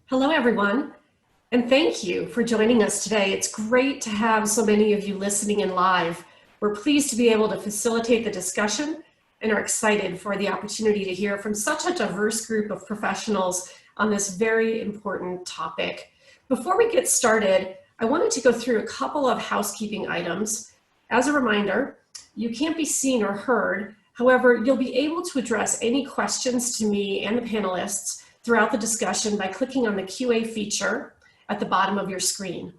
Hello, everyone, and thank you for joining us today. It's great to have so many of you listening in live. We're pleased to be able to facilitate the discussion and are excited for the opportunity to hear from such a diverse group of professionals on this very important topic. Before we get started, I wanted to go through a couple of housekeeping items. As a reminder, you can't be seen or heard. However, you'll be able to address any questions to me and the panelists throughout the discussion by clicking on the QA feature at the bottom of your screen.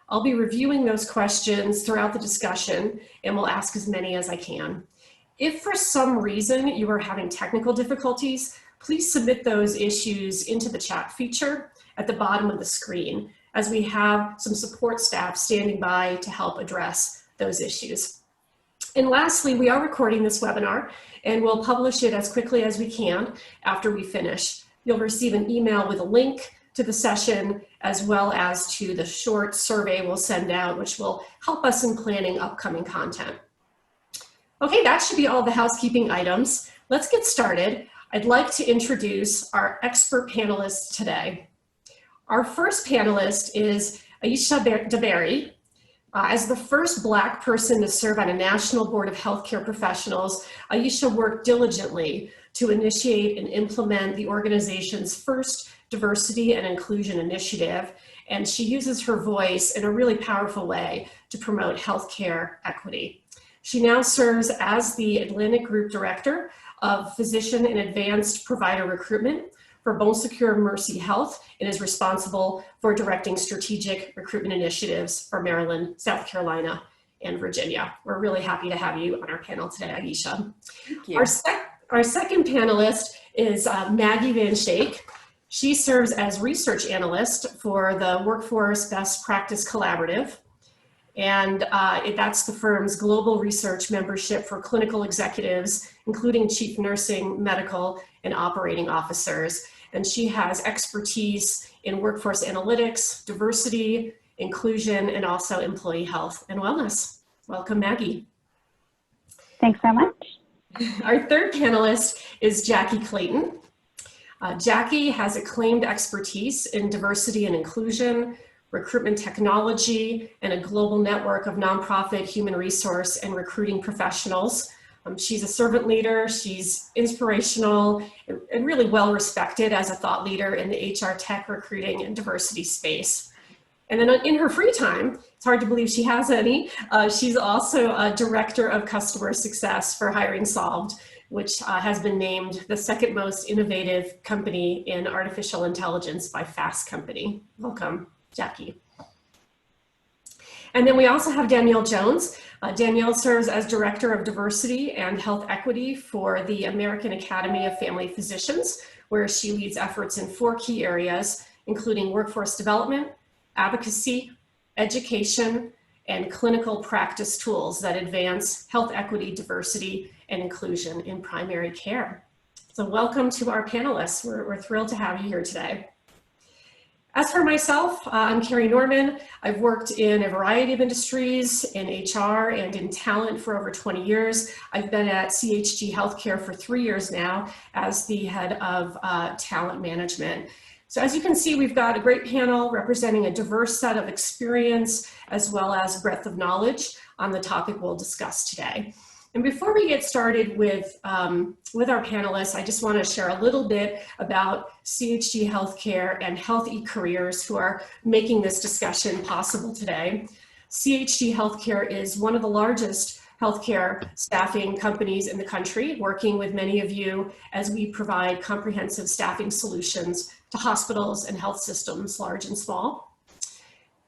I'll be reviewing those questions throughout the discussion and will ask as many as I can. If for some reason you are having technical difficulties, please submit those issues into the chat feature at the bottom of the screen, as we have some support staff standing by to help address those issues. And lastly, we are recording this webinar and we'll publish it as quickly as we can after we finish. You'll receive an email with a link to the session as well as to the short survey we'll send out, which will help us in planning upcoming content. Okay, that should be all the housekeeping items. Let's get started. I'd like to introduce our expert panelists today. Our first panelist is Aisha DeBerry. As the first Black person to serve on a national board of healthcare professionals, Aisha worked diligently to initiate and implement the organization's first diversity and inclusion initiative, and she uses her voice in a really powerful way to promote healthcare equity. She now serves as the Atlantic Group Director of Physician and Advanced Provider Recruitment for Bon Secours Mercy Health and is responsible for directing strategic recruitment initiatives for Maryland, South Carolina, and Virginia. We're really happy to have you on our panel today, Aisha. Thank you. Our second panelist is Maggie Van Schaik. She serves as research analyst for the Workforce Best Practice Collaborative, and that's the firm's global research membership for clinical executives, including chief nursing, medical, and operating officers. And she has expertise in workforce analytics, diversity, inclusion, and also employee health and wellness. Welcome, Maggie. Thanks so much. Our third panelist is Jackie Clayton. Jackie has acclaimed expertise in diversity and inclusion, recruitment technology, and a global network of nonprofit human resource and recruiting professionals. She's a servant leader, she's inspirational, and really well respected as a thought leader in the HR tech recruiting and diversity space. And then in her free time, it's hard to believe she has any, she's also a director of customer success for Hiring Solved, which has been named the second most innovative company in artificial intelligence by Fast Company. Welcome, Jackie. And then we also have Danielle Jones. Danielle serves as Director of Diversity and Health Equity for the American Academy of Family Physicians, where she leads efforts in 4 key areas, including workforce development, advocacy, education, and clinical practice tools that advance health equity, diversity, and inclusion in primary care. So welcome to our panelists. We're thrilled to have you here today. As for myself, I'm Carrie Norman. I've worked in a variety of industries in HR and in talent for over 20 years. I've been at CHG Healthcare for 3 years now as the head of talent management. So as you can see, we've got a great panel representing a diverse set of experience as well as breadth of knowledge on the topic we'll discuss today. And before we get started with our panelists, I just want to share a little bit about CHG Healthcare and Health eCareers, who are making this discussion possible today. CHG Healthcare is one of the largest healthcare staffing companies in the country, working with many of you as we provide comprehensive staffing solutions to hospitals and health systems, large and small.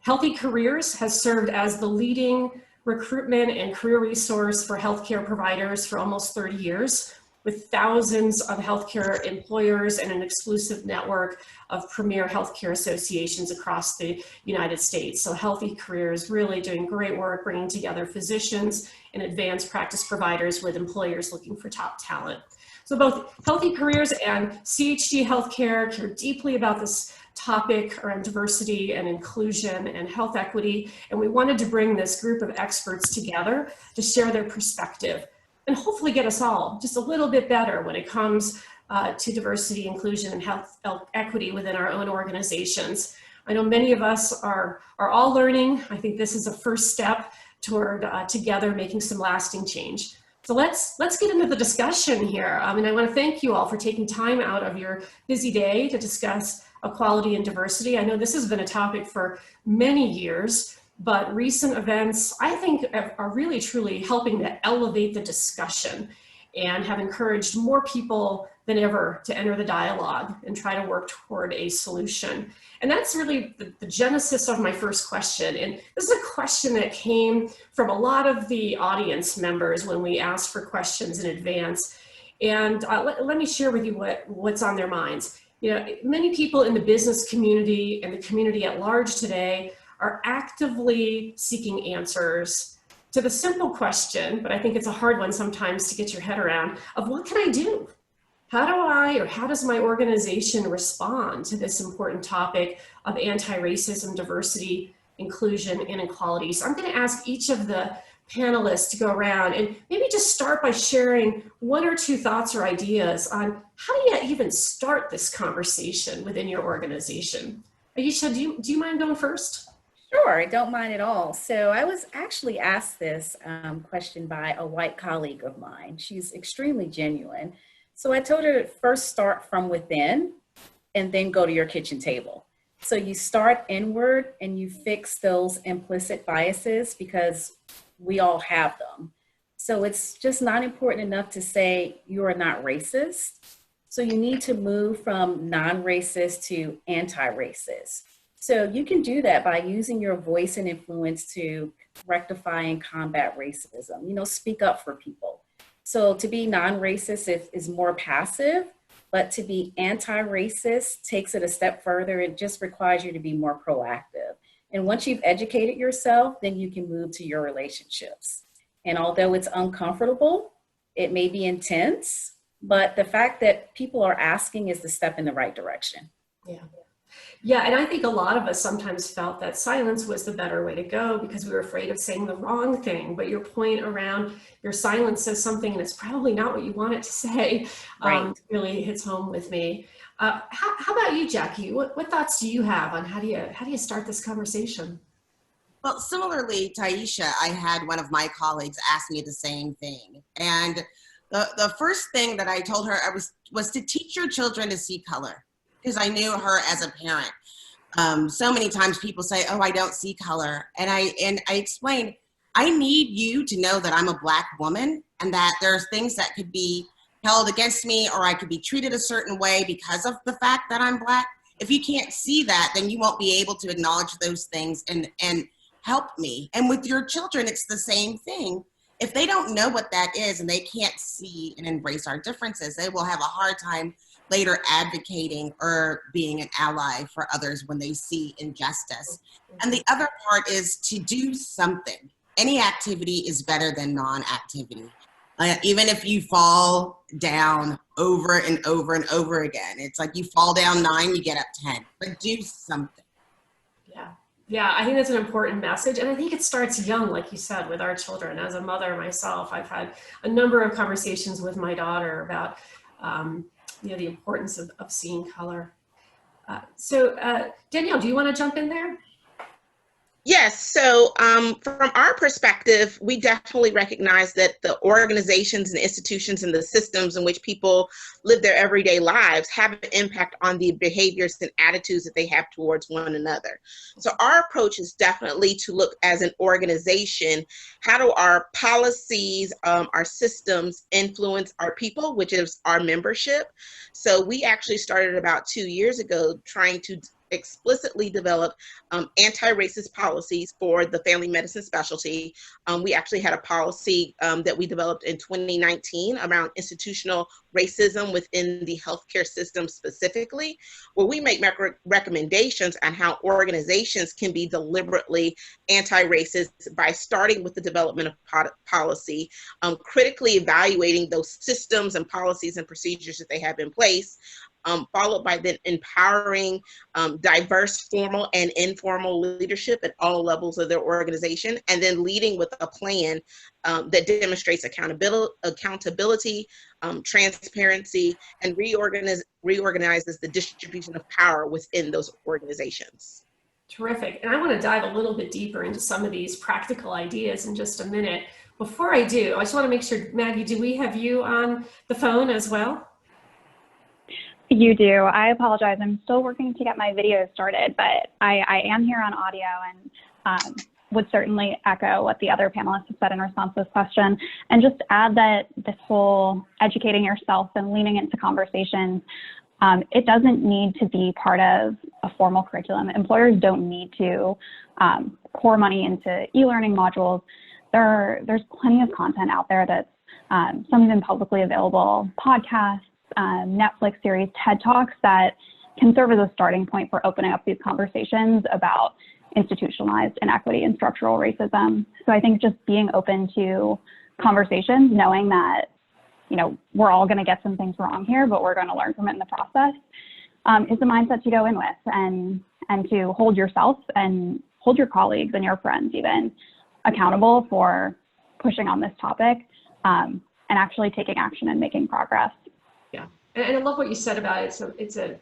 Health eCareers has served as the leading recruitment and career resource for healthcare providers for almost 30 years, with thousands of healthcare employers and an exclusive network of premier healthcare associations across the United States. So Health eCareers really doing great work bringing together physicians and advanced practice providers with employers looking for top talent. So both Health eCareers and CHG Healthcare care deeply about this topic around diversity and inclusion and health equity, and we wanted to bring this group of experts together to share their perspective and hopefully get us all just a little bit better when it comes to diversity, inclusion, and health equity within our own organizations. I know many of us are all learning. I think this is a first step toward together making some lasting change. So let's get into the discussion here. And I want to thank you all for taking time out of your busy day to discuss equality and diversity. I know this has been a topic for many years, but recent events, I think, are really truly helping to elevate the discussion and have encouraged more people than ever to enter the dialogue and try to work toward a solution. And that's really the genesis of my first question. And this is a question that came from a lot of the audience members when we asked for questions in advance. And let me share with you what's on their minds. You know, many people in the business community and the community at large today are actively seeking answers to the simple question, but I think it's a hard one sometimes to get your head around, of what can I do? How does my organization respond to this important topic of anti-racism, diversity, inclusion, and equality? So I'm going to ask each of the panelists to go around and maybe just start by sharing one or two thoughts or ideas on how do you even start this conversation within your organization. Aisha, do you mind going first? Sure, I don't mind at all. So I was actually asked this question by a white colleague of mine. She's extremely genuine. So I told her to first start from within and then go to your kitchen table. So you start inward and you fix those implicit biases because we all have them. So it's just not important enough to say you are not racist. So you need to move from non-racist to anti-racist. So you can do that by using your voice and influence to rectify and combat racism. You know, speak up for people. So to be non-racist is more passive, but to be anti-racist takes it a step further. It just requires you to be more proactive. And once you've educated yourself, then you can move to your relationships. And although it's uncomfortable, it may be intense, but the fact that people are asking is the step in the right direction. Yeah. Yeah, and I think a lot of us sometimes felt that silence was the better way to go because we were afraid of saying the wrong thing. But your point around your silence says something and it's probably not what you want it to say, right. Really hits home with me. How about you, Jackie? What thoughts do you have on how do you start this conversation? Well, similarly to Aisha, I had one of my colleagues ask me the same thing. And the first thing that I told her was to teach your children to see color. Because I knew her as a parent. So many times people say, oh, I don't see color. And I explained, I need you to know that I'm a Black woman and that there's things that could be held against me or I could be treated a certain way because of the fact that I'm Black. If you can't see that, then you won't be able to acknowledge those things and help me. And with your children, it's the same thing. If they don't know what that is and they can't see and embrace our differences, they will have a hard time later advocating or being an ally for others when they see injustice. And the other part is to do something. Any activity is better than non-activity. Even if you fall down over and over and over again, it's like you fall down 9, you get up 10, but do something. Yeah, I think that's an important message. And I think it starts young, like you said, with our children. As a mother myself, I've had a number of conversations with my daughter about the importance of seeing color. So Danielle, do you want to jump in there? Yes, so from our perspective, we definitely recognize that the organizations and institutions and the systems in which people live their everyday lives have an impact on the behaviors and attitudes that they have towards one another. So our approach is definitely to look as an organization, how do our policies, our systems influence our people, which is our membership. So we actually started about 2 years ago trying to explicitly develop anti-racist policies for the family medicine specialty. We actually had a policy that we developed in 2019 around institutional racism within the healthcare system specifically, where we make recommendations on how organizations can be deliberately anti-racist by starting with the development of policy, critically evaluating those systems and policies and procedures that they have in place, followed by then empowering diverse formal and informal leadership at all levels of their organization, and then leading with a plan that demonstrates accountability, transparency, and reorganizes the distribution of power within those organizations. Terrific. And I want to dive a little bit deeper into some of these practical ideas in just a minute. Before I do, I just want to make sure, Maggie, do we have you on the phone as well? You do. I apologize. I'm still working to get my video started, but I am here on audio and would certainly echo what the other panelists have said in response to this question. And just add that this whole educating yourself and leaning into conversations, it doesn't need to be part of a formal curriculum. Employers don't need to pour money into e-learning modules. There's plenty of content out there that's some even publicly available podcasts, Netflix series, TED Talks that can serve as a starting point for opening up these conversations about institutionalized inequity and structural racism. So I think just being open to conversations, knowing that, you know, we're all going to get some things wrong here, but we're going to learn from it in the process, is the mindset to go in with, and to hold yourself and hold your colleagues and your friends even accountable for pushing on this topic and actually taking action and making progress. Yeah, and I love what you said about it. So it's a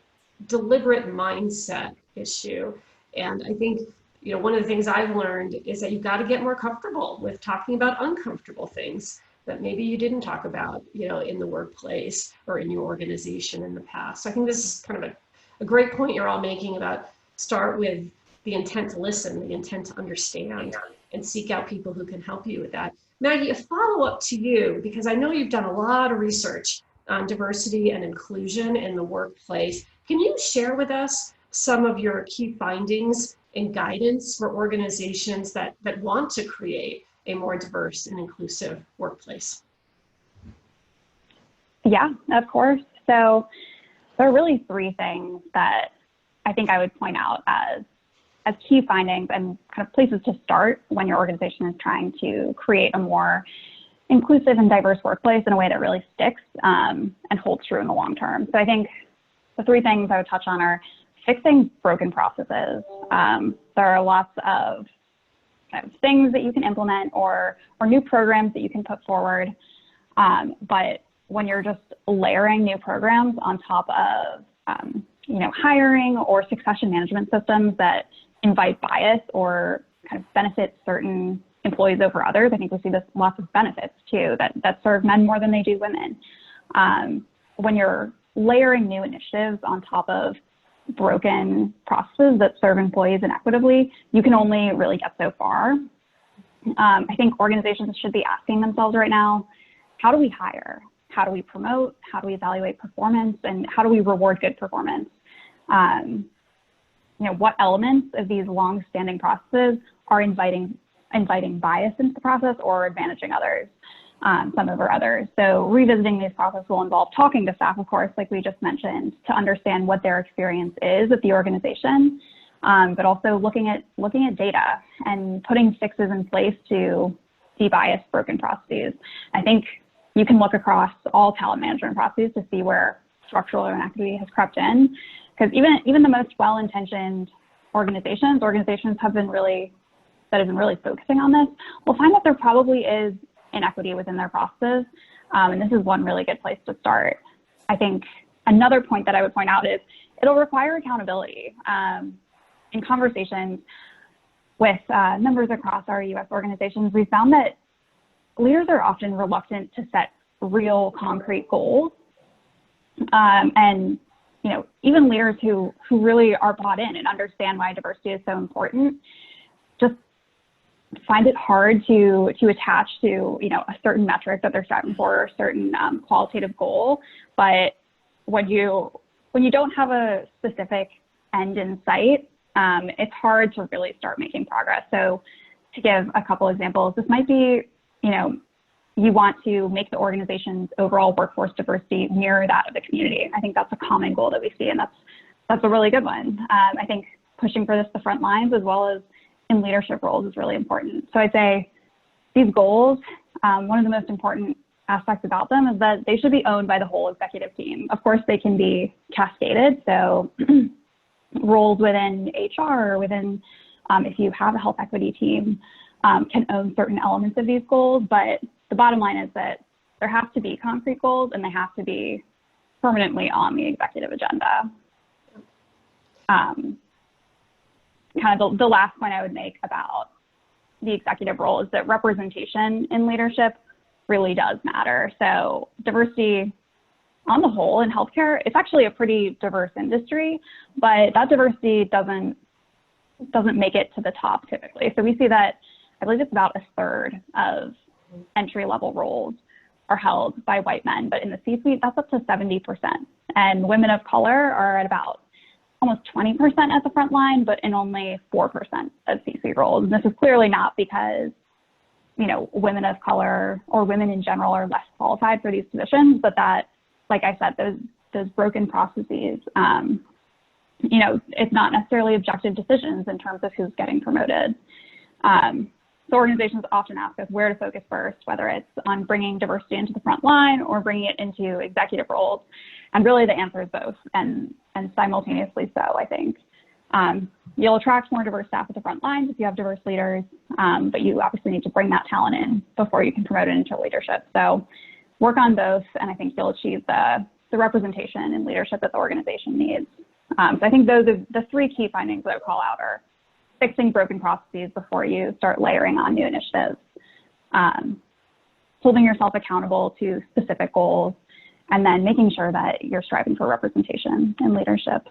deliberate mindset issue. And I think, you know, one of the things I've learned is that you've got to get more comfortable with talking about uncomfortable things that maybe you didn't talk about, you know, in the workplace or in your organization in the past. So I think this is kind of a great point you're all making about start with the intent to listen, the intent to understand, and seek out people who can help you with that. Maggie, a follow-up to you, because I know you've done a lot of research on diversity and inclusion in the workplace. Can you share with us some of your key findings and guidance for organizations that want to create a more diverse and inclusive workplace? Yeah, of course. So there are really three things that I think I would point out as key findings and kind of places to start when your organization is trying to create a more inclusive and diverse workplace in a way that really sticks and holds true in the long term. So I think the three things I would touch on are fixing broken processes. There are lots of things that you can implement or new programs that you can put forward. But when you're just layering new programs on top of you know, hiring or succession management systems that invite bias or kind of benefit certain employees over others, I think we see this lots of benefits too that serve men more than they do women. When you're layering new initiatives on top of broken processes that serve employees inequitably, you can only really get so far. I think organizations should be asking themselves right now, how do we hire? How do we promote? How do we evaluate performance? And how do we reward good performance? You know, what elements of these long-standing processes are inviting bias into the process or advantaging others, some over others. So revisiting these processes will involve talking to staff, of course, like we just mentioned, to understand what their experience is at the organization, but also looking at data and putting fixes in place to de-bias broken processes. I think you can look across all talent management processes to see where structural inequity has crept in, because even the most well-intentioned organizations have been really focusing on this, we'll find that there probably is inequity within their processes. And this is one really good place to start. I think another point that I would point out is it'll require accountability. In conversations with members across our US organizations, we found that leaders are often reluctant to set real concrete goals. And you know, even leaders who really are bought in and understand why diversity is so important, just find it hard to attach to, you know, a certain metric that they're striving for, or a certain qualitative goal. But when you don't have a specific end in sight, it's hard to really start making progress. So to give a couple examples, this might be, you know, you want to make the organization's overall workforce diversity mirror that of the community. I think that's a common goal that we see, and that's a really good one. I think pushing for this to the front lines as well as in leadership roles is really important. So I'd say these goals, one of the most important aspects about them is that they should be owned by the whole executive team. Of course, they can be cascaded. So roles within HR or within, if you have a health equity team, can own certain elements of these goals. But the bottom line is that there have to be concrete goals and they have to be permanently on the executive agenda. Kind of the last point I would make about the executive role is that representation in leadership really does matter. So diversity on the whole in healthcare, it's actually a pretty diverse industry, but that diversity doesn't make it to the top typically. So we see that I believe it's about a third of entry-level roles are held by white men, but in the C-suite, that's up to 70%. And women of color are at about almost 20% at the front line, but in only 4% of C-suite roles. And this is clearly not because, you know, women of color or women in general are less qualified for these positions, but that, like I said, those broken processes, you know, it's not necessarily objective decisions in terms of who's getting promoted. So organizations often ask us where to focus first, whether it's on bringing diversity into the front line or bringing it into executive roles. And really the answer is both, and simultaneously so, I think. You'll attract more diverse staff at the front lines if you have diverse leaders, but you obviously need to bring that talent in before you can promote it into leadership. So work on both, and I think you'll achieve the representation and leadership that the organization needs. So I think those are the three key findings that I would call out are fixing broken processes before you start layering on new initiatives, holding yourself accountable to specific goals, and then making sure that you're striving for representation and leadership.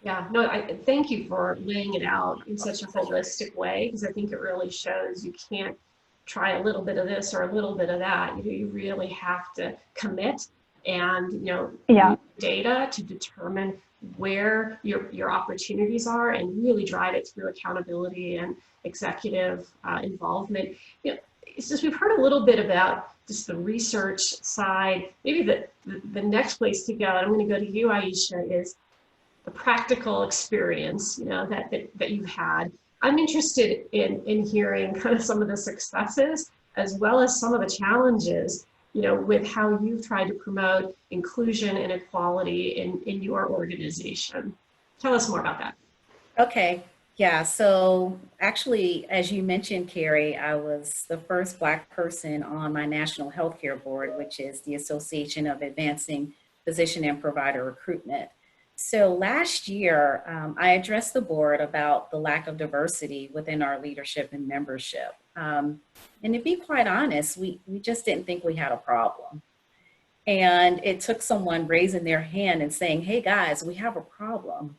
Yeah, no, I thank you for laying it out in such a holistic way, because I think it really shows you can't try a little bit of this or a little bit of that. You know, you really have to commit and, you know, Yeah. data to determine where your opportunities are and really drive it through accountability and executive involvement. You know, it's just, we've heard a little bit about just the research side. Maybe the next place to go, and I'm going to go to you, Aisha, is the practical experience, you know, that you've had. I'm interested in hearing kind of some of the successes as well as some of the challenges, you know, with how you've tried to promote inclusion and equality in your organization. Tell us more about that. Okay, yeah, so actually, as you mentioned, Carrie, I was the first Black person on my National Healthcare Board, which is the Association of Advancing Physician and Provider Recruitment. So last year, I addressed the board about the lack of diversity within our leadership and membership. And to be quite honest, we just didn't think we had a problem. And it took someone raising their hand and saying, hey guys, we have a problem.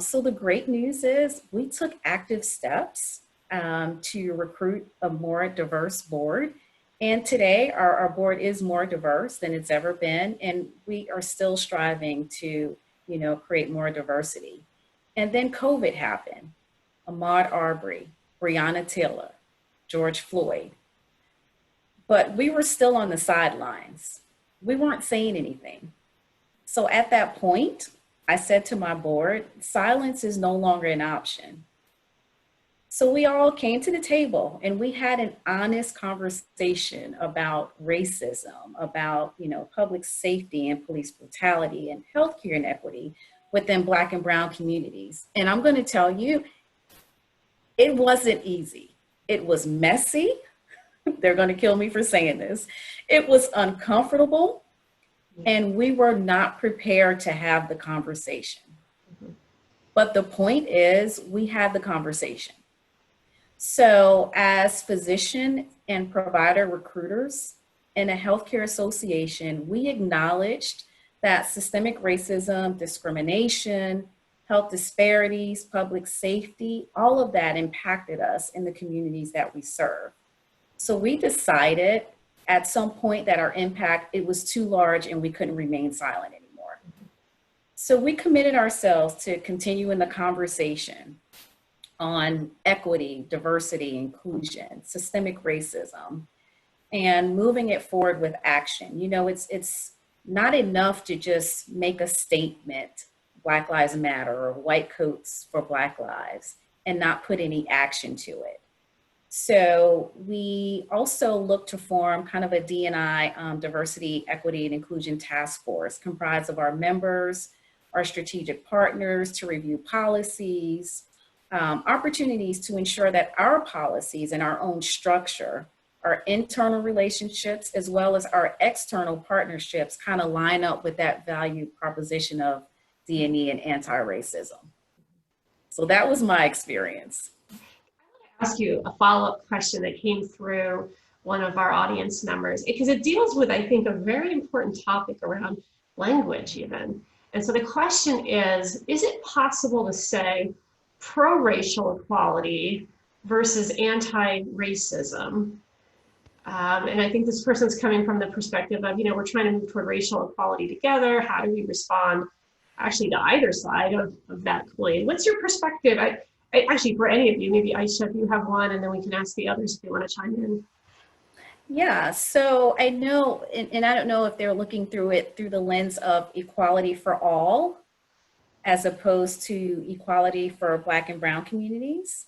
So the great news is we took active steps to recruit a more diverse board. And today our board is more diverse than it's ever been. And we are still striving to, you know, create more diversity. And then COVID happened. Ahmaud Arbery, Breonna Taylor, George Floyd. But we were still on the sidelines. We weren't saying anything. So at that point, I said to my board, silence is no longer an option. So we all came to the table and we had an honest conversation about racism, about, you know, public safety and police brutality and healthcare inequity within Black and Brown communities. And I'm going to tell you, it wasn't easy. It was messy. They're going to kill me for saying this. It was uncomfortable, and we were not prepared to have the conversation. But the point is, we had the conversation. So as physician and provider recruiters in a healthcare association, we acknowledged that systemic racism, discrimination, health disparities, public safety, all of that impacted us in the communities that we serve. So we decided at some point that our impact, it was too large and we couldn't remain silent anymore. So we committed ourselves to continuing the conversation on equity, diversity, inclusion, systemic racism, and moving it forward with action. You know, it's not enough to just make a statement, Black Lives Matter or white coats for Black lives, and not put any action to it. So we also look to form kind of a D&I, diversity, equity, and inclusion task force comprised of our members, our strategic partners to review policies, opportunities to ensure that our policies and our own structure, our internal relationships, as well as our external partnerships kind of line up with that value proposition of D&E and anti-racism. So that was my experience. Ask you a follow-up question that came through one of our audience members, because it deals with, I think, a very important topic around language even. And so the question is it possible to say pro-racial equality versus anti-racism? And I think this person's coming from the perspective of, we're trying to move toward racial equality together. How do we respond actually to either side of that coin? What's your perspective? Actually, for any of you, maybe Aisha, if you have one, and then we can ask the others if they want to chime in. Yeah, so I know, and I don't know if they're looking through it through the lens of equality for all, as opposed to equality for Black and Brown communities.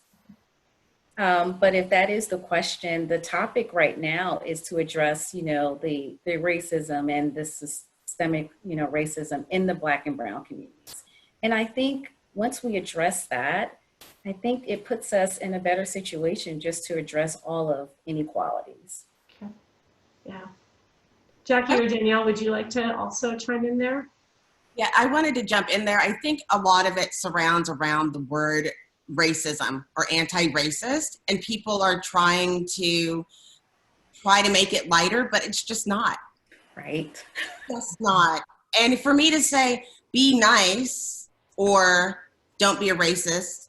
But if that is the question, the topic right now is to address, the racism and the systemic, racism in the Black and Brown communities. And I think once we address that, I think it puts us in a better situation just to address all of inequalities. Okay. Yeah. Jackie or Danielle, would you like to also chime in there? Yeah, I wanted to jump in there. I think a lot of it surrounds around the word racism or anti-racist, and people are trying to make it lighter, but it's just not. Right. It's not. And for me to say, be nice or don't be a racist,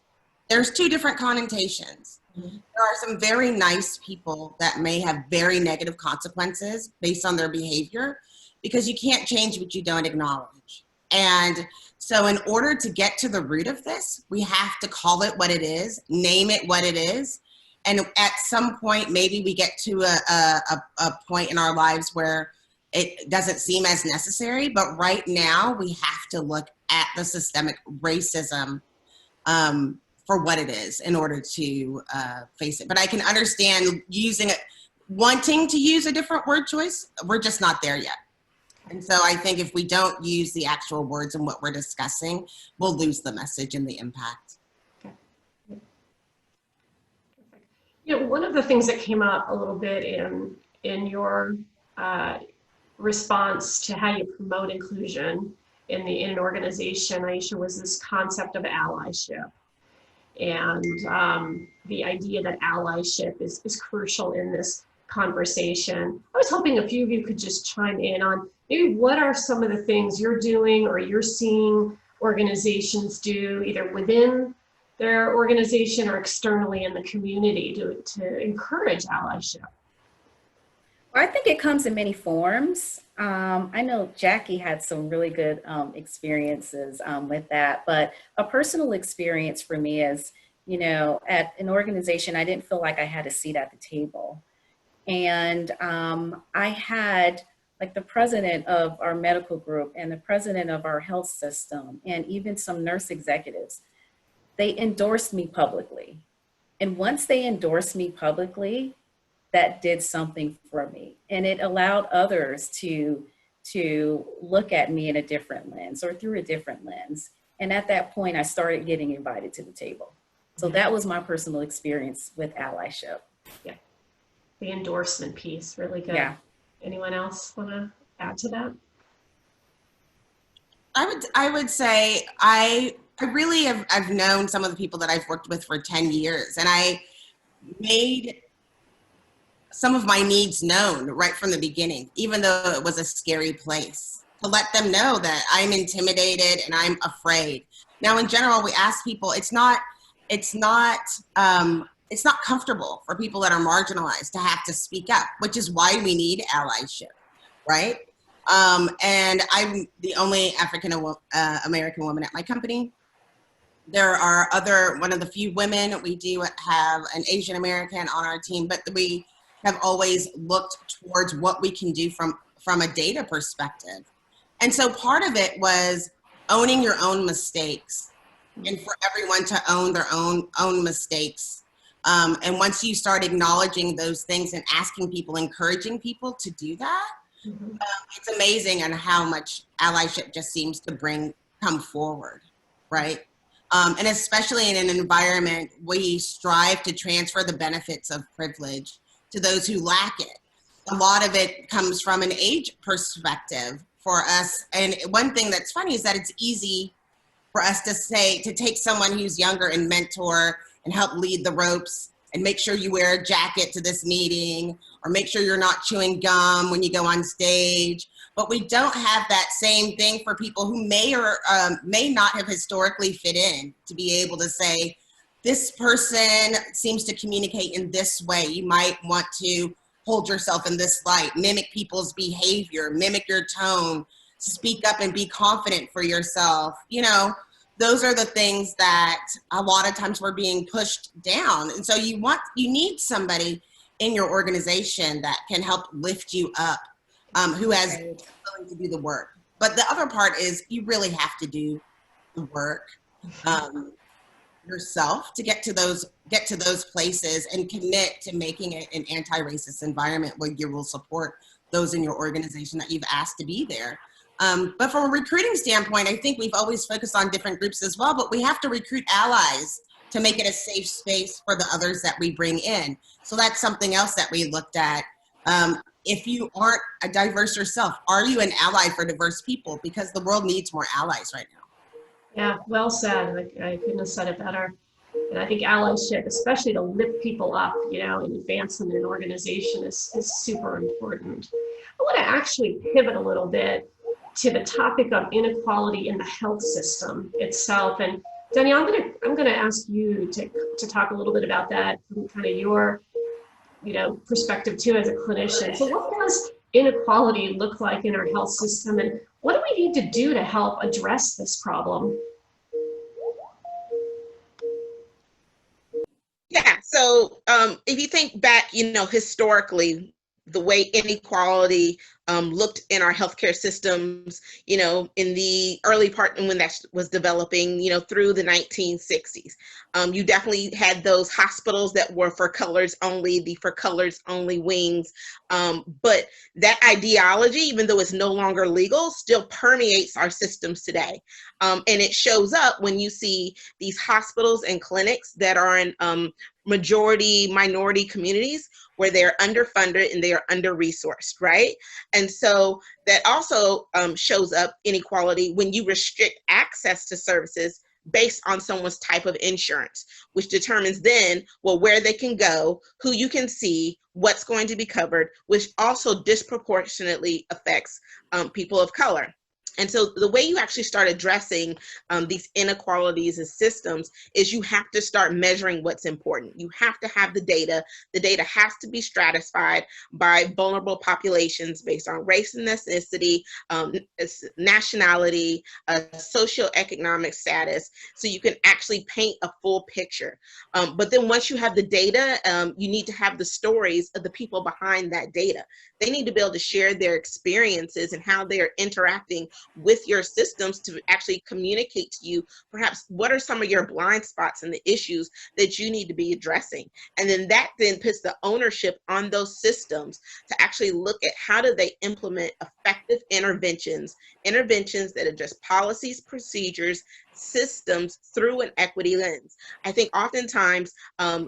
there's two different connotations. Mm-hmm. There are some very nice people that may have very negative consequences based on their behavior, because you can't change what you don't acknowledge. And so in order to get to the root of this, we have to call it what it is, name it what it is. And at some point, maybe we get to a point in our lives where it doesn't seem as necessary. But right now, we have to look at the systemic racism for what it is in order to face it. But I can understand wanting to use a different word choice. We're just not there yet. And so I think if we don't use the actual words in what we're discussing, we'll lose the message and the impact. Okay. One of the things that came up a little bit in your response to how you promote inclusion in an organization, Aisha, was this concept of allyship. And the idea that allyship is crucial in this conversation. I was hoping a few of you could just chime in on maybe what are some of the things you're doing or you're seeing organizations do either within their organization or externally in the community to encourage allyship. Well, I think it comes in many forms. I know Jackie had some really good experiences with that, but a personal experience for me is, at an organization, I didn't feel like I had a seat at the table. And I had like the president of our medical group and the president of our health system and even some nurse executives, they endorsed me publicly. And once they endorsed me publicly, that did something for me. And it allowed others to look at me in a different lens or through a different lens. And at that point, I started getting invited to the table. So that was my personal experience with allyship. Yeah. The endorsement piece, really good. Yeah. Anyone else want to add to that? I would say I really I've known some of the people that I've worked with for 10 years, and I made some of my needs known right from the beginning, even though it was a scary place, to let them know that I'm intimidated and I'm afraid. Now, in general, we ask people, it's not comfortable for people that are marginalized to have to speak up, which is why we need allyship, right? And I'm the only African American woman at my company. There are one of the few women. We do have an Asian American on our team, but we have always looked towards what we can do from a data perspective. And so part of it was owning your own mistakes and for everyone to own their own mistakes And once you start acknowledging those things and asking people, encouraging people to do that, it's amazing on how much allyship just seems to come forward, right? And especially in an environment we strive to transfer the benefits of privilege to those who lack it. A lot of it comes from an age perspective for us. And one thing that's funny is that it's easy for us to take someone who's younger and mentor and help lead the ropes and make sure you wear a jacket to this meeting, or make sure you're not chewing gum when you go on stage. But we don't have that same thing for people who may or may not have historically fit in, to be able to say, this person seems to communicate in this way. You might want to hold yourself in this light, mimic people's behavior, mimic your tone, speak up and be confident for yourself. You know, those are the things that a lot of times we're being pushed down. And so you need somebody in your organization that can help lift you up, who has willing to do the work. But the other part is you really have to do the work yourself to get to those places and commit to making it an anti-racist environment where you will support those in your organization that you've asked to be there. But from a recruiting standpoint, I think we've always focused on different groups as well, but we have to recruit allies to make it a safe space for the others that we bring in. So that's something else that we looked at. If you aren't a diverse yourself, are you an ally for diverse people? Because the world needs more allies right now. Yeah, well said. I couldn't have said it better. And I think allyship, especially to lift people up, you know, and advance them in an organization is super important. I want to actually pivot a little bit to the topic of inequality in the health system itself. And Danielle, I'm gonna ask you to talk a little bit about that from kind of your, you know, perspective too as a clinician. So what does inequality look like in our health system, and what do we need to do to help address this problem? Yeah, so if you think back, you know, historically, the way inequality looked in our healthcare systems, you know, in the early part and when that was developing, you know, through the 1960s. You definitely had those hospitals that were for colors only, the for colors only wings. But that ideology, even though it's no longer legal, still permeates our systems today. And it shows up when you see these hospitals and clinics that are in majority minority communities where they're underfunded and they are under-resourced, right? And so that also shows up inequality when you restrict access to services based on someone's type of insurance, which determines then, well, where they can go, who you can see, what's going to be covered, which also disproportionately affects people of color. And so the way you actually start addressing these inequalities in systems is you have to start measuring what's important. You have to have the data. The data has to be stratified by vulnerable populations based on race and ethnicity, nationality, socioeconomic status, so you can actually paint a full picture. But then once you have the data, you need to have the stories of the people behind that data. They need to be able to share their experiences and how they are interacting with your systems to actually communicate to you, perhaps, what are some of your blind spots and the issues that you need to be addressing. And then that then puts the ownership on those systems to actually look at how do they implement effective interventions that address policies, procedures, systems through an equity lens. I think oftentimes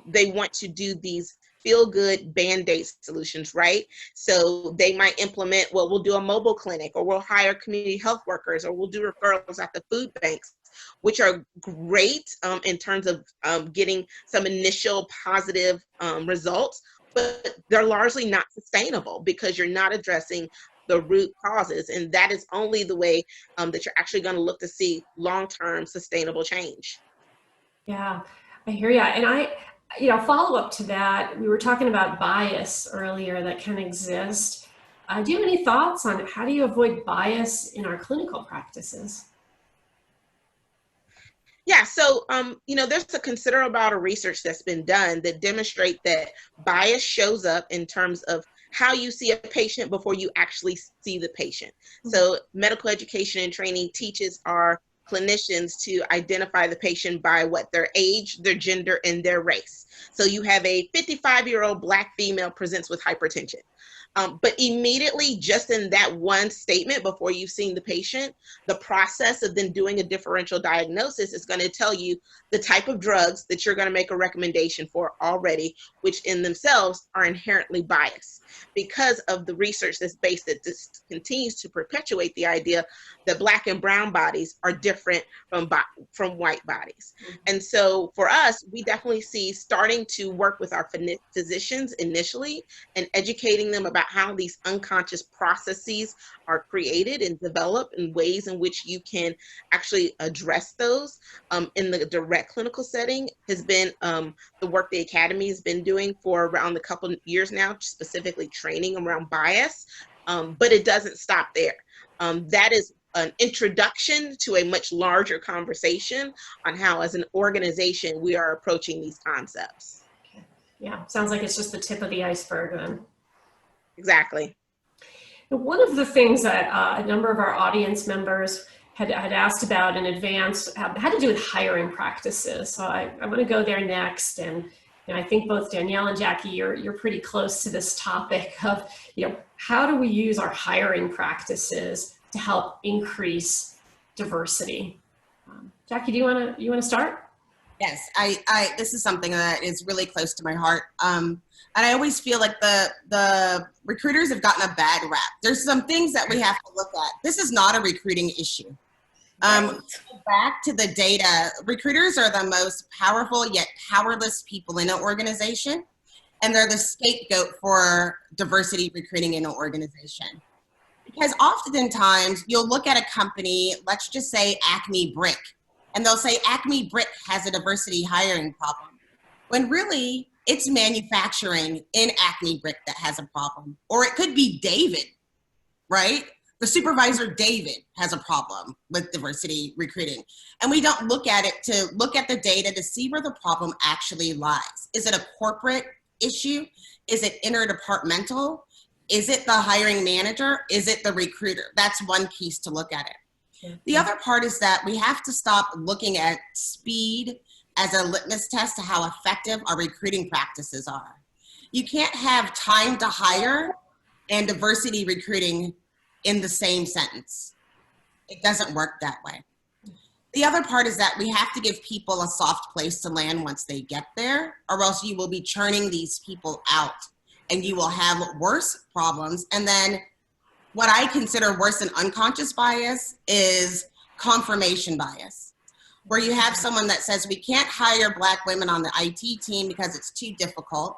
they want to do these feel-good Band-Aid solutions, right? So they might implement, well, we'll do a mobile clinic, or we'll hire community health workers, or we'll do referrals at the food banks, which are great in terms of getting some initial positive results, but they're largely not sustainable because you're not addressing the root causes. And that is only the way that you're actually going to look to see long-term sustainable change. Yeah, I hear you. And follow up to that, we were talking about bias earlier that can exist. Do you have any thoughts on how do you avoid bias in our clinical practices? Yeah, so there's a considerable amount of research that's been done that demonstrate that bias shows up in terms of how you see a patient before you actually see the patient. So medical education and training teaches our clinicians to identify the patient by what their age, their gender, and their race. So you have a 55-year-old Black female presents with hypertension. But immediately, just in that one statement before you've seen the patient, the process of then doing a differential diagnosis is going to tell you the type of drugs that you're going to make a recommendation for already, which in themselves are inherently biased because of the research that's based that this continues to perpetuate the idea that Black and brown bodies are different from white bodies. And so for us, we definitely see starting to work with our physicians initially and educating them about how these unconscious processes are created and developed and ways in which you can actually address those in the direct clinical setting has been the work the Academy has been doing for around a couple of years now, specifically training around bias, but it doesn't stop there. That is an introduction to a much larger conversation on how as an organization we are approaching these concepts. Okay. Yeah, sounds like it's just the tip of the iceberg then. Exactly. One of the things that a number of our audience members had asked about in advance had to do with hiring practices. So I'm going to go there next. And I think both Danielle and Jackie, you're pretty close to this topic of, how do we use our hiring practices to help increase diversity? Jackie, do you want to start? Yes, I this is something that is really close to my heart. And I always feel like the recruiters have gotten a bad rap. There's some things that we have to look at. This is not a recruiting issue. Back to the data, recruiters are the most powerful yet powerless people in an organization, and they're the scapegoat for diversity recruiting in an organization. Because oftentimes you'll look at a company, let's just say Acme Brick, and they'll say Acme Brick has a diversity hiring problem, when really it's manufacturing in Acme Brick that has a problem. Or it could be David, right? The supervisor David has a problem with diversity recruiting. And we don't look at it to look at the data to see where the problem actually lies. Is it a corporate issue? Is it interdepartmental? Is it the hiring manager? Is it the recruiter? That's one piece to look at it. The other part is that we have to stop looking at speed as a litmus test to how effective our recruiting practices are. You can't have time to hire and diversity recruiting in the same sentence. It doesn't work that way. The other part is that we have to give people a soft place to land once they get there, or else you will be churning these people out and you will have worse problems. And then what I consider worse than unconscious bias is confirmation bias, where you have someone that says we can't hire Black women on the IT team because it's too difficult.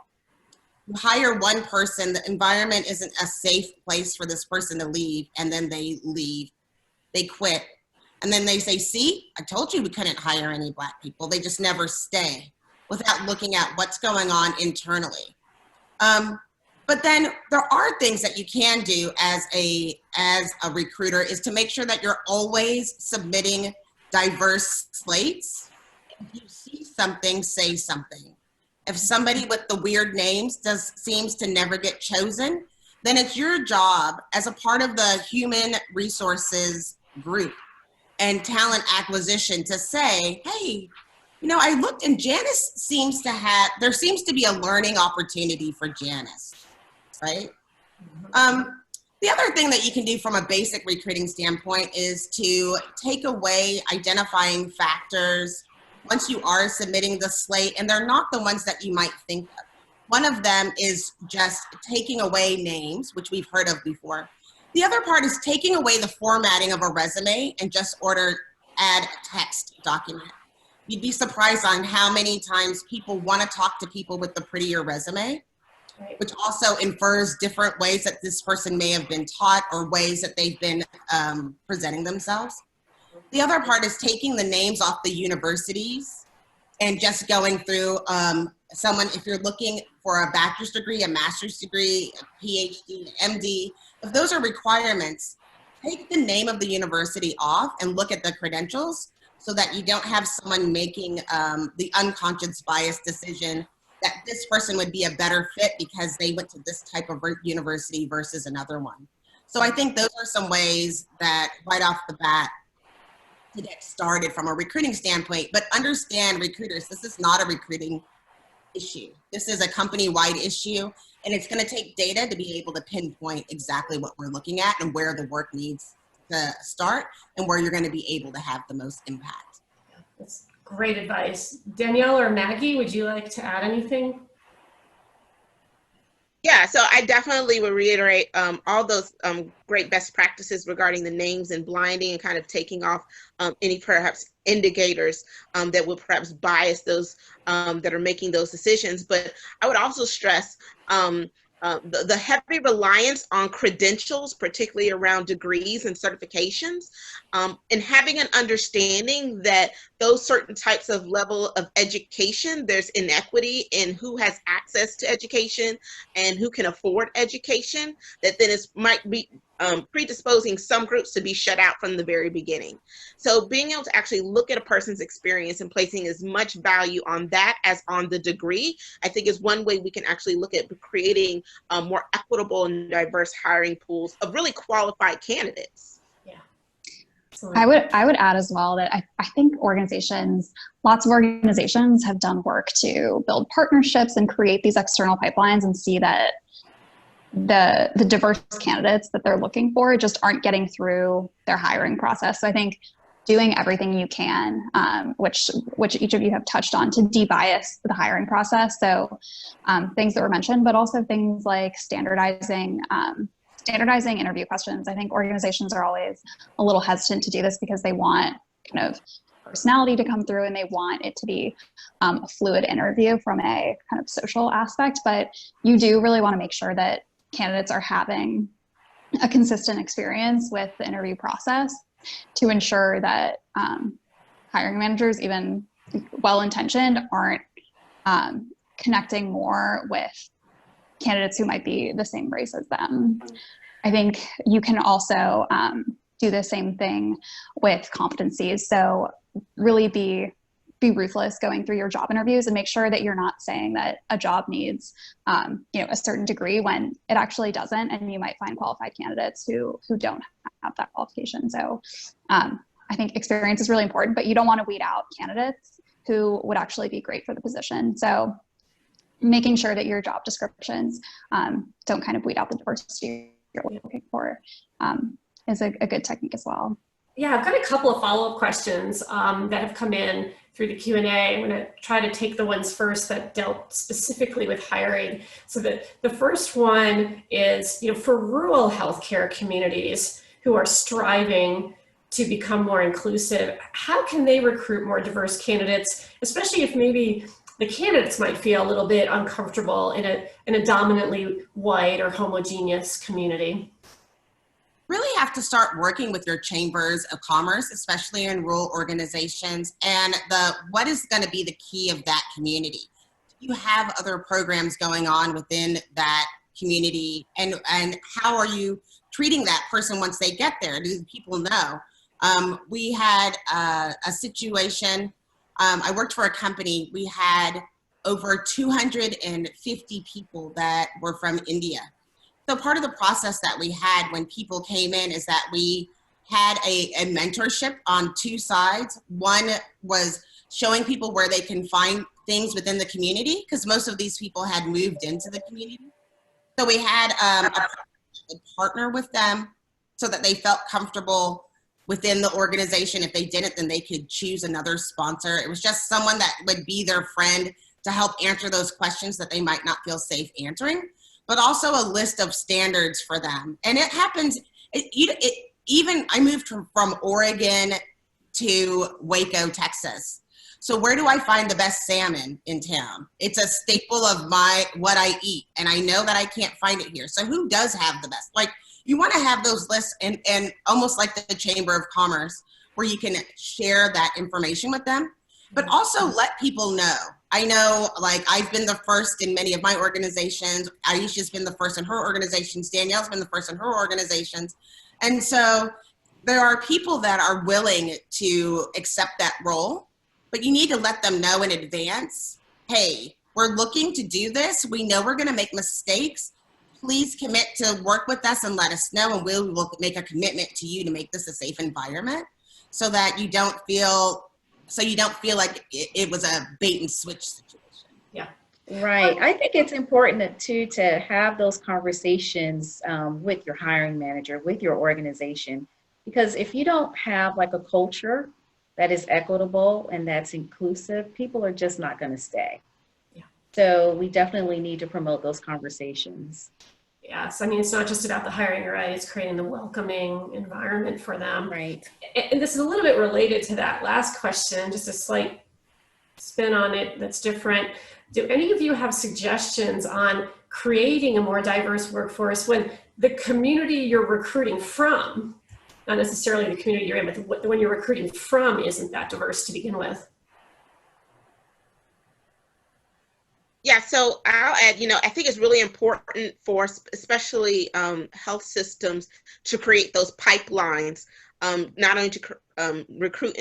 You hire one person, the environment isn't a safe place for this person to leave, and then they leave, they quit. And then they say, see, I told you we couldn't hire any Black people. They just never stay without looking at what's going on internally. But then there are things that you can do as a recruiter is to make sure that you're always submitting diverse slates. If you see something, say something. If somebody with the weird names seems to never get chosen, then it's your job as a part of the human resources group and talent acquisition to say, hey, I looked and Janice there seems to be a learning opportunity for Janice, right? The other thing that you can do from a basic recruiting standpoint is to take away identifying factors once you are submitting the slate, and they're not the ones that you might think of. One of them is just taking away names, which we've heard of before. The other part is taking away the formatting of a resume and just add a text document. You'd be surprised on how many times people want to talk to people with the prettier resume, which also infers different ways that this person may have been taught or ways that they've been presenting themselves. The other part is taking the names off the universities and just going through someone, if you're looking for a bachelor's degree, a master's degree, a PhD, an MD, if those are requirements, take the name of the university off and look at the credentials so that you don't have someone making the unconscious bias decision that this person would be a better fit because they went to this type of university versus another one. So I think those are some ways that right off the bat to get started from a recruiting standpoint. But understand, recruiters, this is not a recruiting issue. This is a company-wide issue, and it's going to take data to be able to pinpoint exactly what we're looking at and where the work needs to start and where you're going to be able to have the most impact. That's great advice. Danielle or Maggie, would you like to add anything? Yeah, so I definitely would reiterate all those great best practices regarding the names and blinding and kind of taking off any perhaps indicators that would perhaps bias those that are making those decisions. But I would also stress the heavy reliance on credentials, particularly around degrees and certifications, and having an understanding that those certain types of level of education, there's inequity in who has access to education and who can afford education, that then might be predisposing some groups to be shut out from the very beginning. So being able to actually look at a person's experience and placing as much value on that as on the degree, I think is one way we can actually look at creating more equitable and diverse hiring pools of really qualified candidates. Yeah. I would add as well that I think lots of organizations have done work to build partnerships and create these external pipelines and see that the diverse candidates that they're looking for just aren't getting through their hiring process. So I think doing everything you can, which each of you have touched on, to de-bias the hiring process. So things that were mentioned, but also things like standardizing interview questions. I think organizations are always a little hesitant to do this because they want kind of personality to come through and they want it to be a fluid interview from a kind of social aspect. But you do really want to make sure that candidates are having a consistent experience with the interview process to ensure that hiring managers, even well-intentioned, aren't connecting more with candidates who might be the same race as them. I think you can also do the same thing with competencies. So really be ruthless going through your job interviews and make sure that you're not saying that a job needs a certain degree when it actually doesn't, and you might find qualified candidates who don't have that qualification. So I think experience is really important, but you don't want to weed out candidates who would actually be great for the position. So making sure that your job descriptions don't kind of weed out the diversity you're looking for is a good technique as well. Yeah, I've got a couple of follow-up questions that have come in through the Q&A. I'm going to try to take the ones first that dealt specifically with hiring. So the first one is, for rural healthcare communities who are striving to become more inclusive, how can they recruit more diverse candidates, especially if maybe the candidates might feel a little bit uncomfortable in a dominantly white or homogeneous community? Really have to start working with your chambers of commerce, especially in rural organizations, and what is going to be the key of that community. Do you have other programs going on within that community, and how are you treating that person once they get there? Do people know? We had a situation, I worked for a company, we had over 250 people that were from India. So part of the process that we had when people came in is that we had a mentorship on two sides. One was showing people where they can find things within the community, because most of these people had moved into the community. So we had a partner with them so that they felt comfortable within the organization. If they didn't, then they could choose another sponsor. It was just someone that would be their friend to help answer those questions that they might not feel safe answering, but also a list of standards for them. And it happens, even I moved from Oregon to Waco, Texas. So where do I find the best salmon in town? It's a staple of what I eat, and I know that I can't find it here. So who does have the best? Like, you want to have those lists and almost like the Chamber of Commerce, where you can share that information with them, but also let people know. I know, like, I've been the first in many of my organizations. Aisha's been the first in her organizations. Danielle's been the first in her organizations. And so there are people that are willing to accept that role, but you need to let them know in advance, hey, we're looking to do this. We know we're going to make mistakes. Please commit to work with us and let us know, and we will make a commitment to you to make this a safe environment. so that you don't feel like it was a bait and switch situation. Yeah. Right. I think it's important to have those conversations with your hiring manager, with your organization, because if you don't have like a culture that is equitable and that's inclusive, people are just not going to stay. Yeah. So we definitely need to promote those conversations. Yes, I mean, it's not just about the hiring, right? It's creating the welcoming environment for them. Right. And this is a little bit related to that last question, just a slight spin on it that's different. Do any of you have suggestions on creating a more diverse workforce when the community you're recruiting from, not necessarily the community you're in, but when you're recruiting from isn't that diverse to begin with? Yeah, so I'll add, I think it's really important for especially health systems to create those pipelines, not only to recruit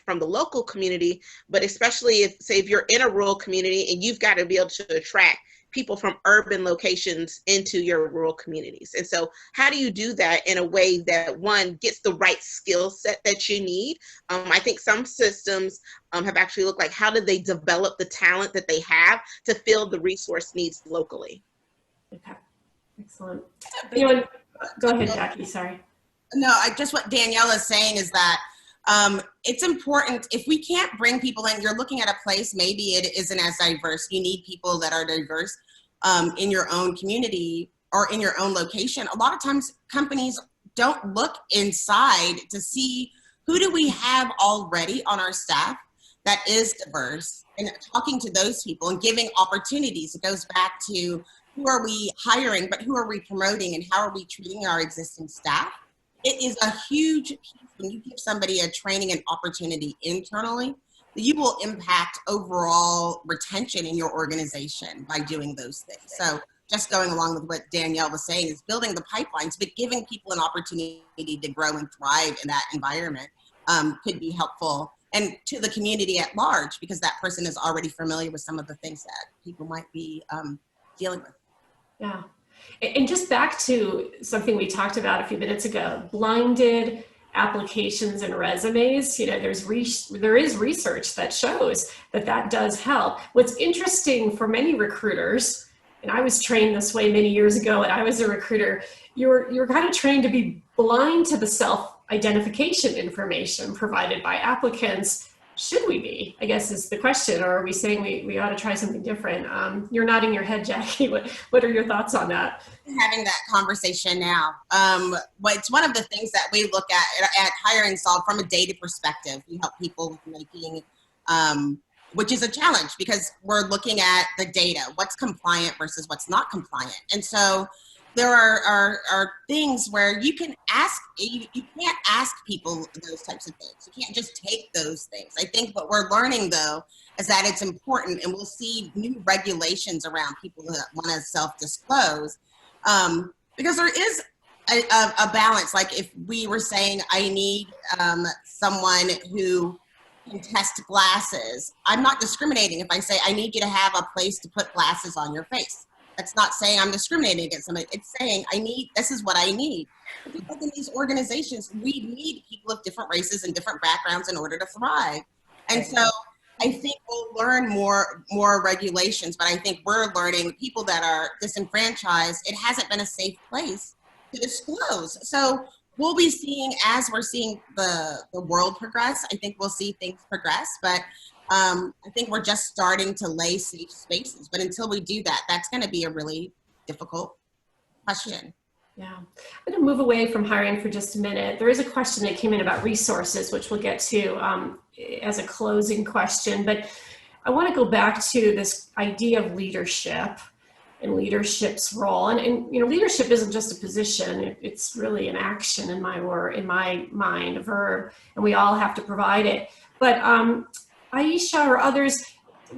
from the local community, but especially if you're in a rural community and you've got to be able to attract people from urban locations into your rural communities. And so how do you do that in a way that, one, gets the right skill set that you need? I think some systems have actually looked like, how did they develop the talent that they have to fill the resource needs locally? Okay, excellent. Anyone? Go ahead, Jackie, sorry. No, what Danielle is saying is that it's important, if we can't bring people in, you're looking at a place, maybe it isn't as diverse. You need people that are diverse in your own community or in your own location. A lot of times companies don't look inside to see who do we have already on our staff that is diverse, and talking to those people and giving opportunities. It goes back to who are we hiring, but who are we promoting and how are we treating our existing staff? It is a huge piece when you give somebody a training and opportunity internally, you will impact overall retention in your organization by doing those things. So just going along with what Danielle was saying is building the pipelines, but giving people an opportunity to grow and thrive in that environment could be helpful, and to the community at large, because that person is already familiar with some of the things that people might be dealing with. Yeah. And just back to something we talked about a few minutes ago, blinded applications and resumes, there is research that shows that does help. What's interesting for many recruiters, and I was trained this way many years ago and I was a recruiter, you're kind of trained to be blind to the self-identification information provided by applicants. Should we be, I guess is the question, or are we saying we ought to try something different? You're nodding your head, Jackie. What are your thoughts on that? Having that conversation now. It's one of the things that we look at Hiring Solve from a data perspective. We help people with making, which is a challenge because we're looking at the data, what's compliant versus what's not compliant. And so there are things where you can ask, you can't ask people those types of things. You can't just take those things. I think what we're learning though is that it's important, and we'll see new regulations around people that want to self-disclose, because there is a balance. Like if we were saying, I need someone who can test glasses, I'm not discriminating if I say I need you to have a place to put glasses on your face. That's not saying I'm discriminating against somebody. It's saying this is what I need. Because in these organizations, we need people of different races and different backgrounds in order to thrive. And so I think we'll learn more regulations, but I think we're learning people that are disenfranchised, it hasn't been a safe place to disclose. So we'll be seeing, as we're seeing the world progress, I think we'll see things progress, but I think we're just starting to lay safe spaces. But until we do that, that's going to be a really difficult question. Yeah, I'm going to move away from hiring for just a minute. There is a question that came in about resources, which we'll get to as a closing question. But I want to go back to this idea of leadership and leadership's role. And leadership isn't just a position. It's really an action in my mind, a verb, and we all have to provide it. But Aisha or others,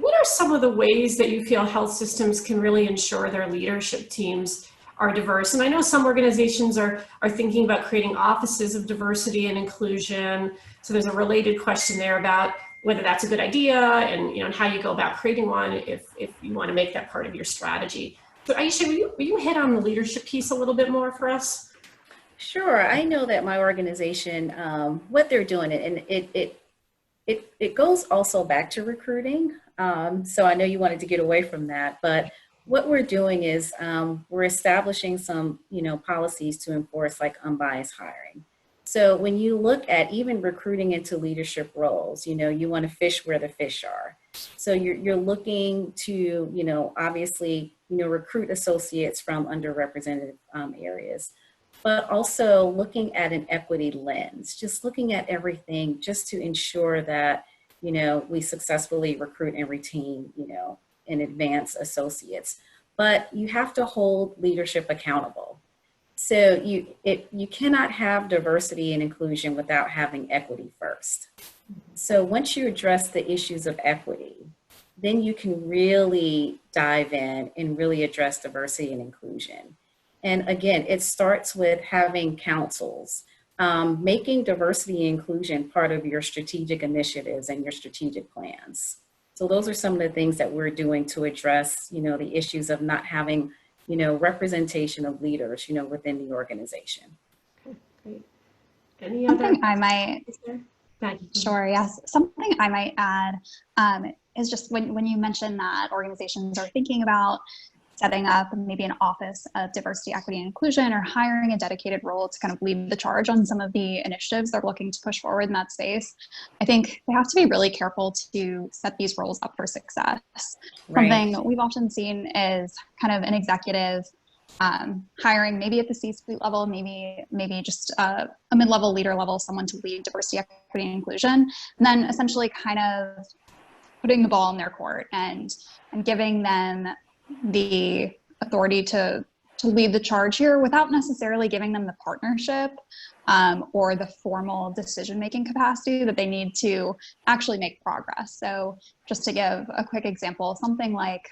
what are some of the ways that you feel health systems can really ensure their leadership teams are diverse? And I know some organizations are thinking about creating offices of diversity and inclusion. So there's a related question there about whether that's a good idea and and how you go about creating one if you want to make that part of your strategy. So Aisha, will you hit on the leadership piece a little bit more for us? Sure. I know that my organization, what they're doing, and it goes also back to recruiting. So I know you wanted to get away from that, but what we're doing is we're establishing some, policies to enforce like unbiased hiring. So when you look at even recruiting into leadership roles, you want to fish where the fish are. So you're looking to, obviously, recruit associates from underrepresented areas, but also looking at an equity lens, just looking at everything just to ensure that, we successfully recruit and retain, and advance associates. But you have to hold leadership accountable. So you cannot have diversity and inclusion without having equity first. So once you address the issues of equity, then you can really dive in and really address diversity and inclusion. And again, it starts with having councils, making diversity and inclusion part of your strategic initiatives and your strategic plans. So those are some of the things that we're doing to address, the issues of not having, representation of leaders, within the organization. Okay, great. Any other? Something I might, sure, yes. Something I might add is just when you mentioned that organizations are thinking about setting up maybe an office of diversity, equity, and inclusion, or hiring a dedicated role to kind of lead the charge on some of the initiatives they're looking to push forward in that space. I think they have to be really careful to set these roles up for success. Right. Something we've often seen is kind of an executive hiring maybe at the C-suite level, maybe just a mid-level leader level, someone to lead diversity, equity, and inclusion, and then essentially kind of putting the ball in their court and giving them the authority to lead the charge here without necessarily giving them the partnership or the formal decision-making capacity that they need to actually make progress. So just to give a quick example, something like,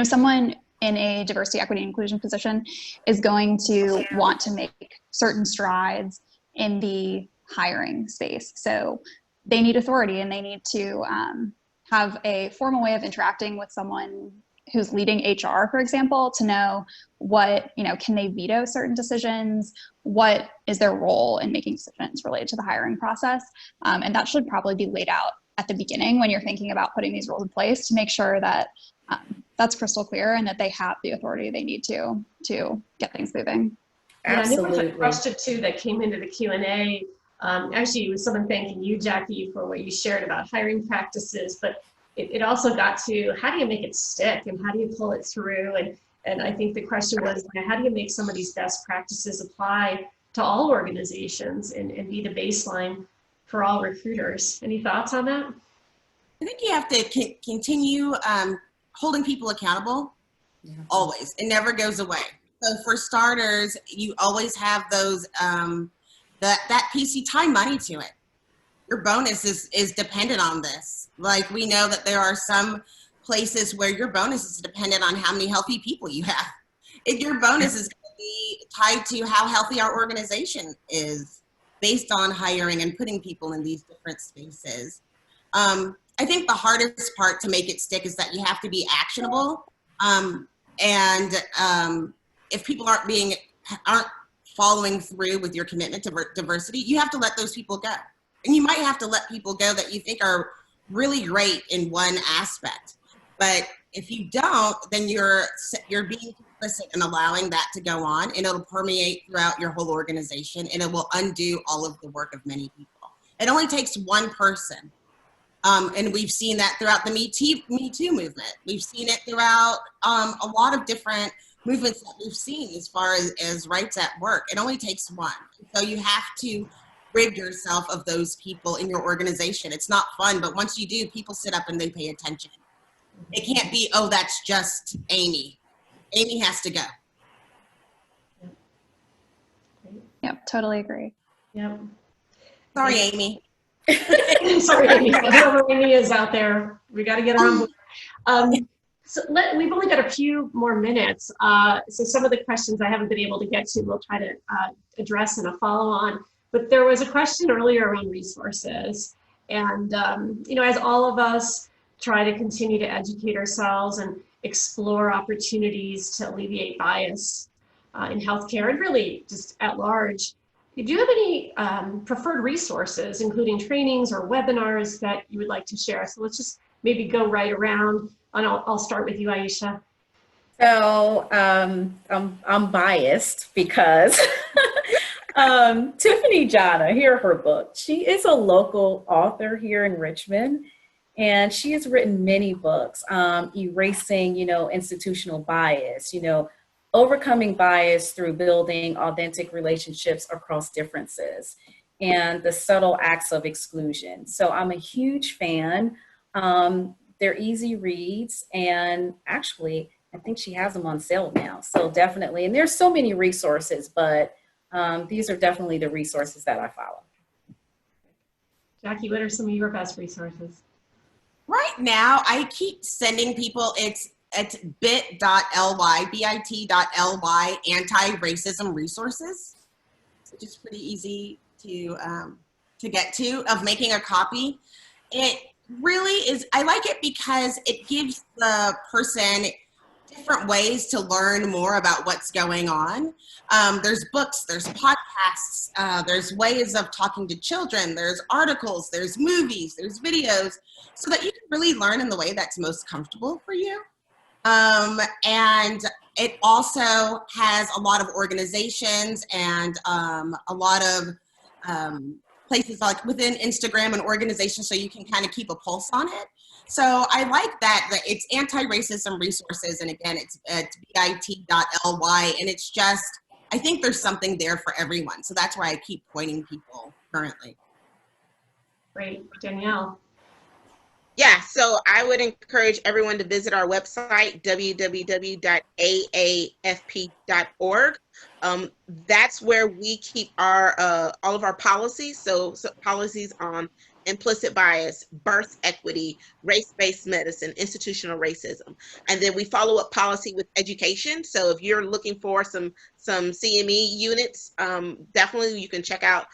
someone in a diversity, equity, and inclusion position is going to want to make certain strides in the hiring space. So they need authority and they need to have a formal way of interacting with someone who's leading HR, for example, to know what, can they veto certain decisions? What is their role in making decisions related to the hiring process? And that should probably be laid out at the beginning when you're thinking about putting these roles in place to make sure that that's crystal clear and that they have the authority they need to get things moving. Absolutely. Yeah, there was a question too that came into the Q&A. Actually, it was someone thanking you, Jackie, for what you shared about hiring practices, but it also got to how do you make it stick and how do you pull it through? And I think the question was, how do you make some of these best practices apply to all organizations and be the baseline for all recruiters? Any thoughts on that? I think you have to continue holding people accountable, always. It never goes away. So for starters, you always have those, that piece, you tie money to it. Your bonus is dependent on this. Like we know that there are some places where your bonus is dependent on how many healthy people you have. If your bonus is going to be tied to how healthy our organization is based on hiring and putting people in these different spaces. I think the hardest part to make it stick is that you have to be actionable. If people aren't following through with your commitment to diversity, you have to let those people go. And you might have to let people go that you think are really great in one aspect. But if you don't, then you're being complicit in allowing that to go on, and it'll permeate throughout your whole organization, and it will undo all of the work of many people. It only takes one person. And we've seen that throughout the Me Too movement. We've seen it throughout a lot of different movements that we've seen as far as rights at work. It only takes one. So you have to rid yourself of those people in your organization. It's not fun, but once you do, people sit up and they pay attention. It can't be, oh, that's just Amy. Amy has to go. Yep, totally agree. Yep. Sorry, Amy. Sorry, Amy. Whoever Amy is out there, we got to get her on board. So we've only got a few more minutes. So some of the questions I haven't been able to get to, we'll try to address in a follow-on. But there was a question earlier around resources. And, as all of us try to continue to educate ourselves and explore opportunities to alleviate bias in healthcare and really just at large. Do you have any preferred resources, including trainings or webinars that you would like to share? So let's just maybe go right around, and I'll start with you, Aisha. So I'm biased because Tiffany Jana, here her book. She is a local author here in Richmond, and she has written many books, erasing, institutional bias, overcoming bias through building authentic relationships across differences, and the subtle acts of exclusion. So I'm a huge fan. They're easy reads, and actually, I think she has them on sale now. So definitely, and there's so many resources, but these are definitely the resources that I follow. Jackie, what are some of your best resources? Right now, I keep sending people, it's bit.ly, bit.ly, anti-racism resources, which is pretty easy to get to, of making a copy. It really is, I like it because it gives the person different ways to learn more about what's going on. There's books, there's podcasts, there's ways of talking to children, there's articles, there's movies, there's videos, so that you can really learn in the way that's most comfortable for you. And it also has a lot of organizations and a lot of places like within Instagram and organizations, so you can kind of keep a pulse on it. So I like that it's anti-racism resources, and again, it's bit.ly, and it's just, I think there's something there for everyone. So that's why I keep pointing people currently. Great. Danielle. Yeah, so I would encourage everyone to visit our website, www.aafp.org. That's where we keep our all of our policies. So policies on implicit bias, birth equity, race-based medicine, institutional racism. And then we follow up policy with education. So if you're looking for some CME units, definitely you can check out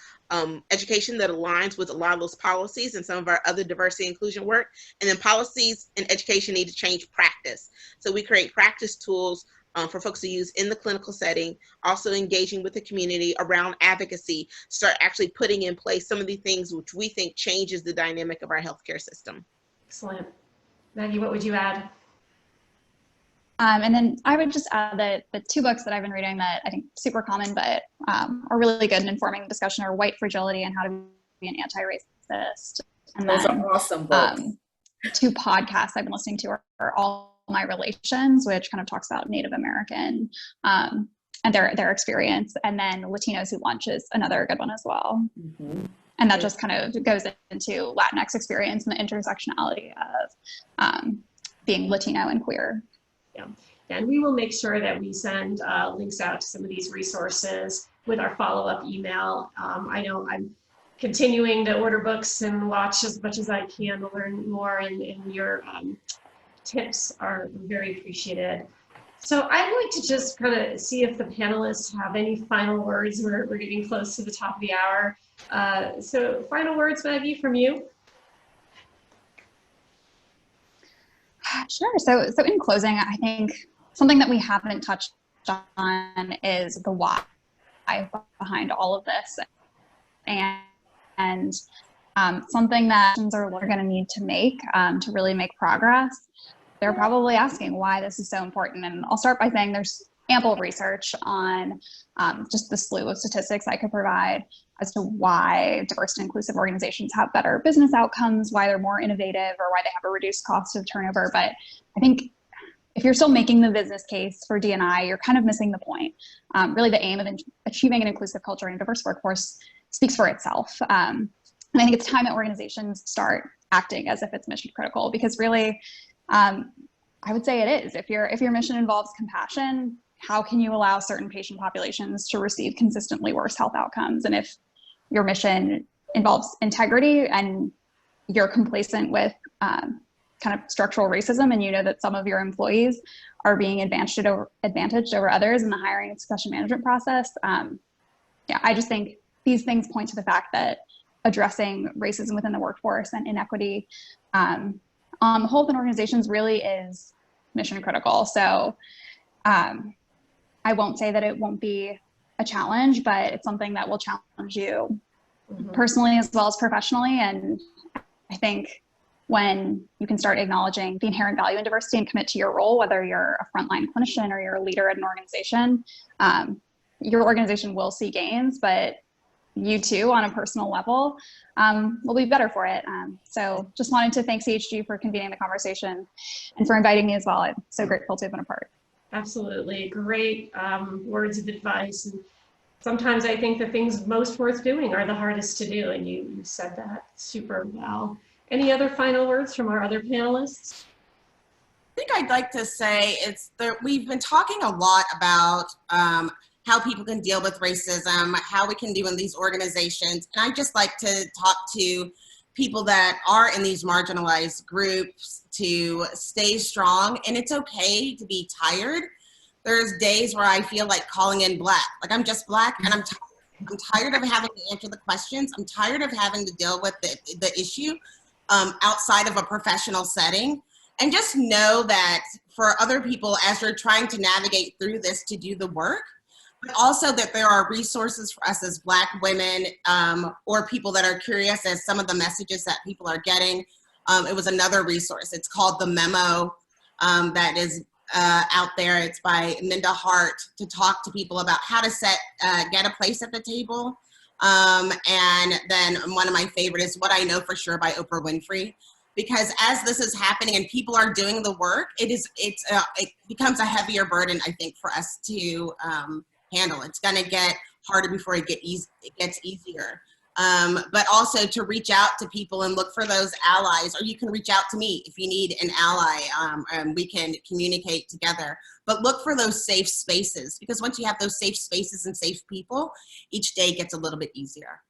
education that aligns with a lot of those policies and some of our other diversity inclusion work. And then policies and education need to change practice. So we create practice tools for folks to use in the clinical setting, also engaging with the community around advocacy, start actually putting in place some of the things which we think changes the dynamic of our healthcare system. Excellent. Maggie, what would you add? And then I would just add that the two books that I've been reading that I think super common but are really good in informing discussion are White Fragility and How to Be an Anti-Racist. And those are awesome books. Two podcasts I've been listening to are All My Relations, which kind of talks about Native American and their experience, and then Latinos Who Lunch is another good one as well. Mm-hmm. And that just kind of goes into Latinx experience and the intersectionality of being Latino and queer. Yeah, and we will make sure that we send links out to some of these resources with our follow-up email. I know I'm continuing to order books and watch as much as I can to learn more, and your tips are very appreciated. So I'd like to just kind of see if the panelists have any final words. We're getting close to the top of the hour. So final words, Maggie, from you? Sure. So in closing, I think something that we haven't touched on is the why behind all of this, and something that are going to need to make to really make progress. They're probably asking why this is so important, and I'll start by saying there's ample research on just the slew of statistics I could provide as to why diverse and inclusive organizations have better business outcomes, why they're more innovative, or why they have a reduced cost of turnover. But I think if you're still making the business case for D&I, you're kind of missing the point. Really, the aim of achieving an inclusive culture and a diverse workforce speaks for itself. And I think it's time that organizations start acting as if it's mission critical, because really, I would say it is. If your mission involves compassion, how can you allow certain patient populations to receive consistently worse health outcomes? And if your mission involves integrity and you're complacent with kind of structural racism, and you know that some of your employees are being advantaged over others in the hiring and succession management process, I just think these things point to the fact that addressing racism within the workforce and inequity on the whole in organizations really is mission critical. So I won't say that it won't be a challenge, but it's something that will challenge you personally as well as professionally. And I think when you can start acknowledging the inherent value in diversity and commit to your role, whether you're a frontline clinician or you're a leader at an organization, your organization will see gains, but you too, on a personal level, will be better for it. So just wanted to thank CHG for convening the conversation and for inviting me as well. I'm so grateful to have been a part. Absolutely. Great words of advice. And sometimes I think the things most worth doing are the hardest to do. And you said that super well. Any other final words from our other panelists? I think I'd like to say we've been talking a lot about how people can deal with racism, how we can do in these organizations. And I'd just like to talk to people that are in these marginalized groups to stay strong. And it's okay to be tired. There's days where I feel like calling in Black. Like I'm just Black and I'm tired of having to answer the questions. I'm tired of having to deal with the issue outside of a professional setting. And just know that for other people, as you're trying to navigate through this to do the work, but also that there are resources for us as Black women or people that are curious as some of the messages that people are getting. It was another resource. It's called The Memo that is out there. It's by Minda Hart to talk to people about how to get a place at the table. And then one of my favorite is What I Know for Sure by Oprah Winfrey. Because as this is happening and people are doing the work, it becomes a heavier burden, I think, for us to handle. It's going to get harder before it gets easier. But also to reach out to people and look for those allies, or you can reach out to me if you need an ally, and we can communicate together. But look for those safe spaces, because once you have those safe spaces and safe people, each day gets a little bit easier.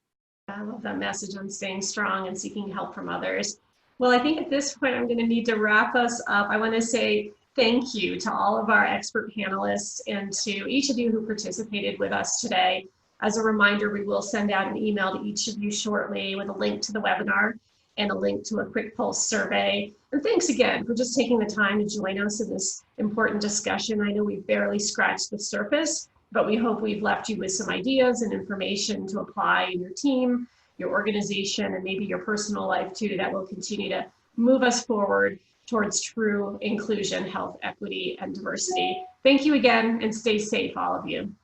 I love that message on staying strong and seeking help from others. Well, I think at this point, I'm going to need to wrap us up. I want to say thank you to all of our expert panelists and to each of you who participated with us today. As a reminder, we will send out an email to each of you shortly with a link to the webinar and a link to a quick pulse survey. And thanks again for just taking the time to join us in this important discussion. I know we've barely scratched the surface, but we hope we've left you with some ideas and information to apply in your team, your organization, and maybe your personal life too, that will continue to move us forward towards true inclusion, health, equity, and diversity. Thank you again, and stay safe, all of you.